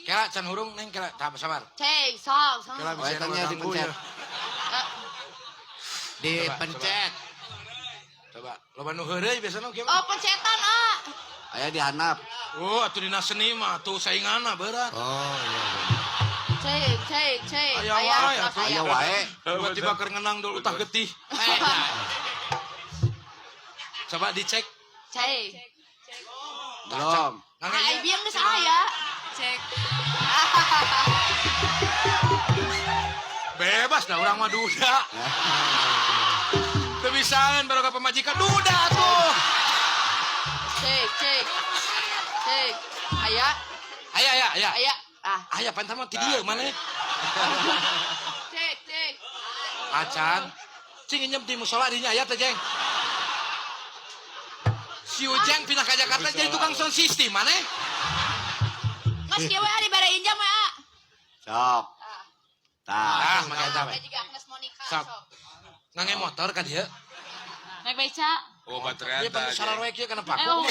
Kela can hurung neng kela tahap sabar. Cek, sok. Kela bisa tanya dipencet. Dipencet. Coba, loba nu heureuy biasana kieu. Oh, pencetan, ah. Aya dihanap. Oh, atuh dina seni mah tuh sainganna berat. Oh iya. Cek. Aya wae, Aya wae. Tiba-tiba keur ngenang dulu utah getih. Coba dicek. Cek. Belum. Ah, biang geus aya. Cek. Bebas dah orang mah duda. Kebisaan baru ke pemajikan duda tuh. Cek. Aya. Aya. Ah, Aya pantas mah ti dieu maneh. cek. Acan. Cing nyem di musola dinya aya teh, Jeng. Si Ujeng pindah ke Jakarta jadi tukang sound system maneh. Mas kieu we dibere injam we, ah. Sok. Tah. Make eta we. Saya juga Agnes Monica. Sok. Ngange motor ka dieu. Naik beca. Oh, baterai Ieu pan ada. salar we kieu kana Eh, paku. oh.